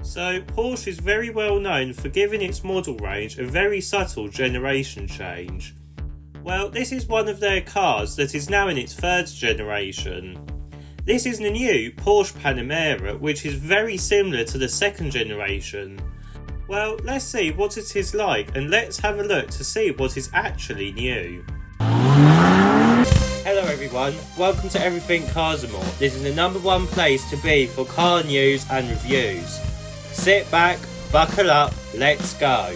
So Porsche is very well known for giving its model range a very subtle generation change. Well, this is one of their cars that is now in its third generation. This is the new Porsche Panamera, which is very similar to the second generation. Well, let's see what it is like and let's have a look to see what is actually new. Hello everyone, welcome to Everything Cars and More. This is the #1 place to be for car news and reviews. Sit back, buckle up, let's go.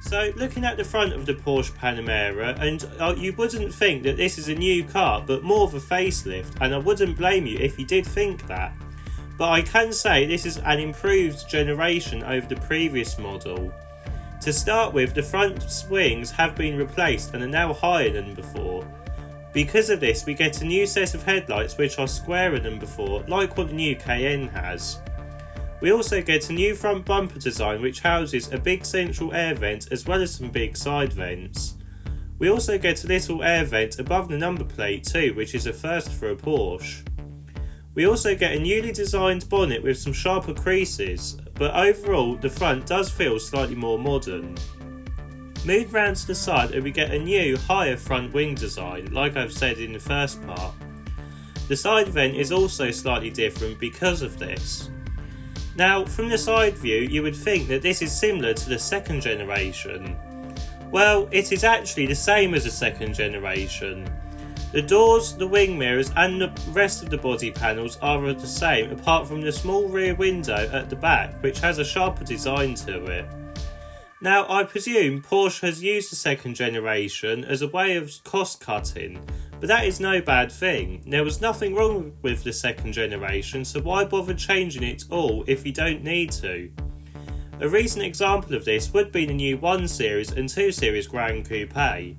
So looking at the front of the Porsche Panamera, and you wouldn't think that this is a new car but more of a facelift, and I wouldn't blame you if you did think that. But I can say this is an improved generation over the previous model. To start with, the front wings have been replaced and are now higher than before. Because of this, we get a new set of headlights which are squarer than before, like what the new Cayenne has. We also get a new front bumper design which houses a big central air vent as well as some big side vents. We also get a little air vent above the number plate too, which is a first for a Porsche. We also get a newly designed bonnet with some sharper creases, but overall the front does feel slightly more modern. Moved round to the side and we get a new higher front wing design, like I've said in the first part. The side vent is also slightly different because of this. Now, from the side view, you would think that this is similar to the second generation. Well, it is actually the same as the second generation. The doors, the wing mirrors and the rest of the body panels are the same apart from the small rear window at the back, which has a sharper design to it. Now, I presume Porsche has used the second generation as a way of cost cutting, but that is no bad thing. There was nothing wrong with the second generation, so why bother changing it all if you don't need to? A recent example of this would be the new 1 Series and 2 Series Grand Coupe.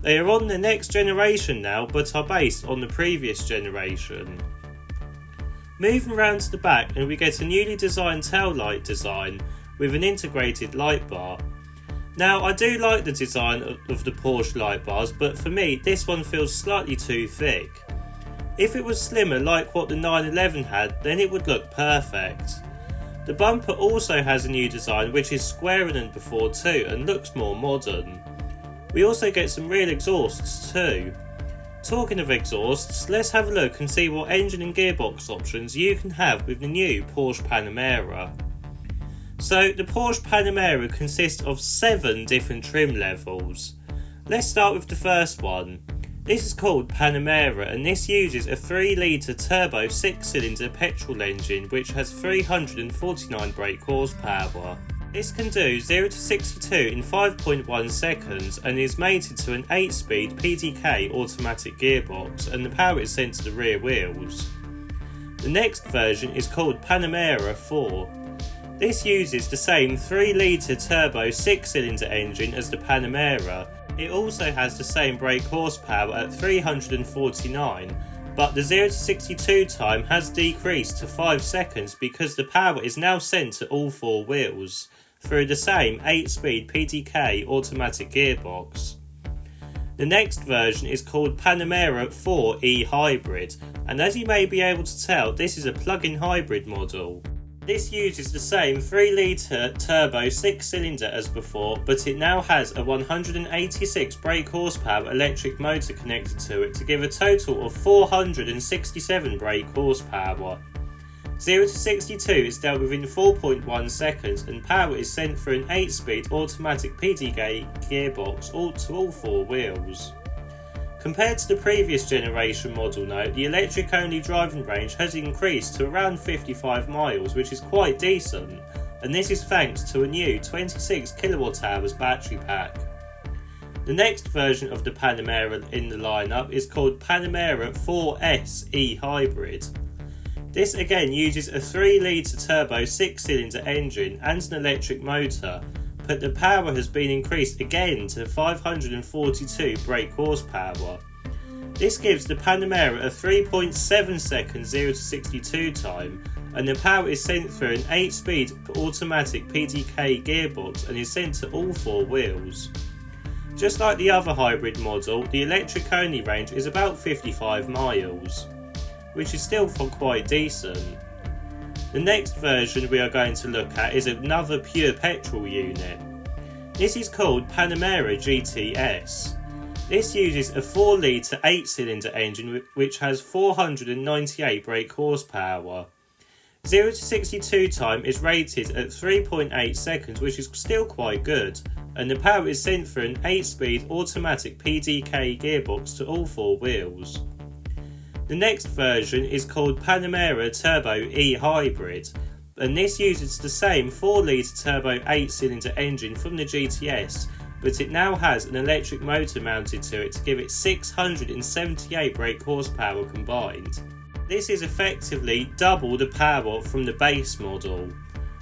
They are on the next generation now, but are based on the previous generation. Moving around to the back, and we get a newly designed taillight design with an integrated light bar. Now, I do like the design of the Porsche light bars, but for me this one feels slightly too thick. If it was slimmer like what the 911 had, then it would look perfect. The bumper also has a new design which is squarer than before too and looks more modern. We also get some real exhausts too. Talking of exhausts, let's have a look and see what engine and gearbox options you can have with the new Porsche Panamera. So the Porsche Panamera consists of 7 different trim levels. Let's start with the first one. This is called Panamera and this uses a 3-litre turbo 6-cylinder petrol engine which has 349 brake horsepower. This can do 0 to 62 in 5.1 seconds and is mated to an 8-speed PDK automatic gearbox, and the power is sent to the rear wheels. The next version is called Panamera 4. This uses the same 3-litre turbo 6-cylinder engine as the Panamera. It also has the same brake horsepower at 349, but the 0 to 62 time has decreased to 5 seconds because the power is now sent to all 4 wheels through the same 8-speed PDK automatic gearbox. The next version is called Panamera 4 e-Hybrid, and as you may be able to tell, this is a plug-in hybrid model. This uses the same 3-litre turbo 6-cylinder as before, but it now has a 186 brake horsepower electric motor connected to it to give a total of 467 brake horsepower. 0 to 62 is dealt with in 4.1 seconds and power is sent through an 8-speed automatic PDK gearbox to all 4 wheels. Compared to the previous generation model note, the electric-only driving range has increased to around 55 miles, which is quite decent, and this is thanks to a new 26 kWh battery pack. The next version of the Panamera in the lineup is called Panamera 4S e-Hybrid. This again uses a 3-litre turbo 6-cylinder engine and an electric motor, but the power has been increased again to 542 brake horsepower. This gives the Panamera a 3.7 second 0 to 62 time, and the power is sent through an 8-speed automatic PDK gearbox and is sent to all 4 wheels. Just like the other hybrid model, the electric only range is about 55 miles, which is still quite decent. The next version we are going to look at is another pure petrol unit. This is called Panamera GTS. This uses a 4 litre 8-cylinder engine which has 498 brake horsepower. 0 to 62 time is rated at 3.8 seconds, which is still quite good, and the power is sent through an 8-speed automatic PDK gearbox to all 4 wheels. The next version is called Panamera Turbo E Hybrid, and this uses the same 4 litre turbo 8-cylinder engine from the GTS, but it now has an electric motor mounted to it to give it 678 brake horsepower combined. This is effectively double the power from the base model.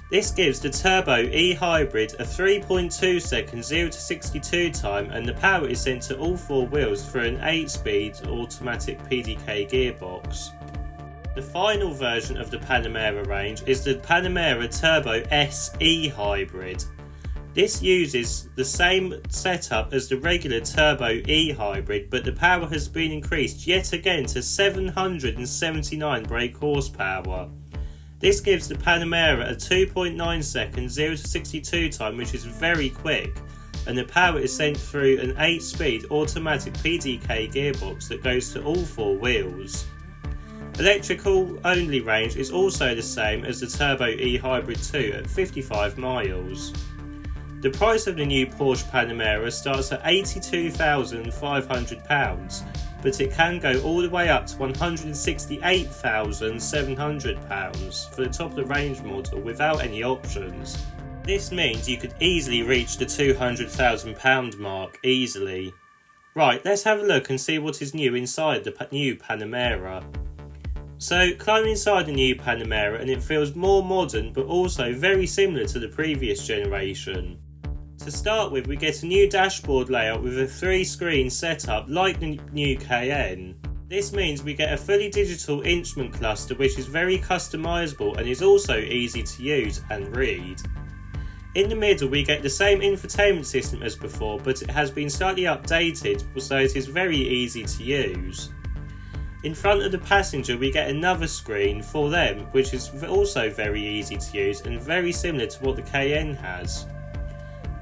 This gives the Turbo E Hybrid a 3.2 second 0 to 62 time, and the power is sent to all 4 wheels through an 8-speed automatic PDK gearbox. The final version of the Panamera range is the Panamera Turbo SE Hybrid. This uses the same setup as the regular Turbo E Hybrid, but the power has been increased yet again to 779 brake horsepower. This gives the Panamera a 2.9 second 0 to 62 time, which is very quick, and the power is sent through an 8-speed automatic PDK gearbox that goes to all 4 wheels. Electrical only range is also the same as the Turbo E Hybrid 2 at 55 miles. The price of the new Porsche Panamera starts at £82,500, but it can go all the way up to £168,700 for the top of the range model without any options. This means you could easily reach the £200,000 mark easily. Right, let's have a look and see what is new inside the new Panamera. So, climb inside the new Panamera and it feels more modern but also very similar to the previous generation. To start with, we get a new dashboard layout with a 3-screen setup like the new Cayenne. This means we get a fully digital instrument cluster which is very customisable and is also easy to use and read. In the middle we get the same infotainment system as before, but it has been slightly updated so it is very easy to use. In front of the passenger we get another screen for them which is also very easy to use and very similar to what the Cayenne has.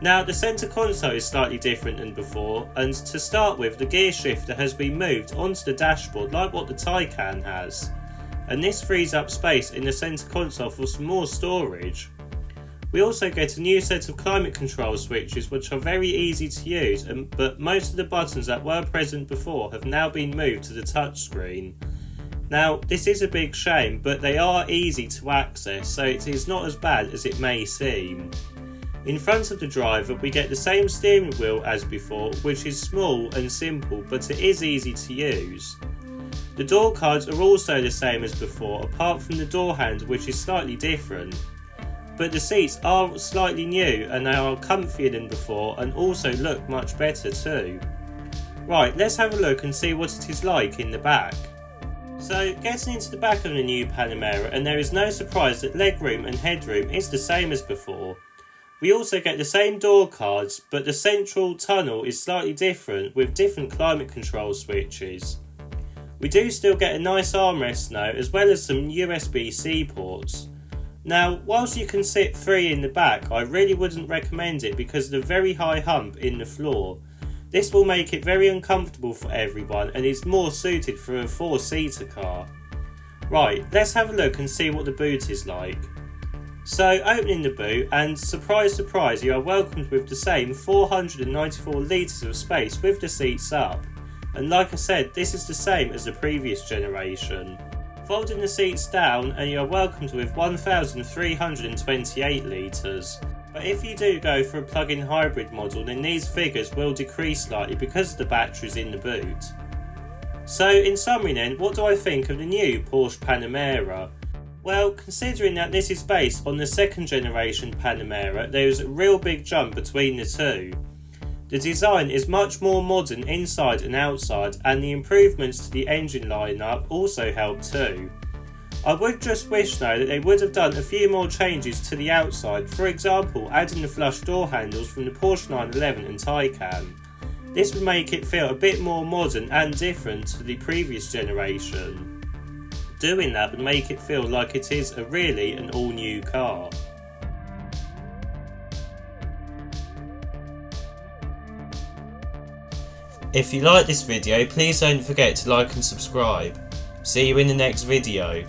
Now, the centre console is slightly different than before, and to start with, the gear shifter has been moved onto the dashboard like what the Taycan has, and this frees up space in the centre console for some more storage. We also get a new set of climate control switches which are very easy to use, but most of the buttons that were present before have now been moved to the touchscreen. Now, this is a big shame, but they are easy to access, so it is not as bad as it may seem. In front of the driver we get the same steering wheel as before, which is small and simple, but it is easy to use. The door cards are also the same as before, apart from the door handle which is slightly different. But the seats are slightly new and they are comfier than before and also look much better too. Right, let's have a look and see what it is like in the back. So, getting into the back of the new Panamera, and there is no surprise that legroom and headroom is the same as before. We also get the same door cards, but the central tunnel is slightly different with different climate control switches. We do still get a nice armrest now, as well as some USB-C ports. Now, whilst you can sit 3 in the back, I really wouldn't recommend it because of the very high hump in the floor. This will make it very uncomfortable for everyone and is more suited for a 4-seater car. Right, let's have a look and see what the boot is like. So, opening the boot, and surprise surprise, you are welcomed with the same 494 litres of space with the seats up. And like I said, this is the same as the previous generation. Folding the seats down and you are welcomed with 1,328 litres. But if you do go for a plug-in hybrid model, then these figures will decrease slightly because of the batteries in the boot. So, in summary then, what do I think of the new Porsche Panamera? Well, considering that this is based on the 2nd generation Panamera, there is a real big jump between the two. The design is much more modern inside and outside, and the improvements to the engine lineup also help too. I would just wish though that they would have done a few more changes to the outside, for example adding the flush door handles from the Porsche 911 and Taycan. This would make it feel a bit more modern and different to the previous generation. Doing that would make it feel like it is really an all-new car. If you like this video, please don't forget to like and subscribe. See you in the next video.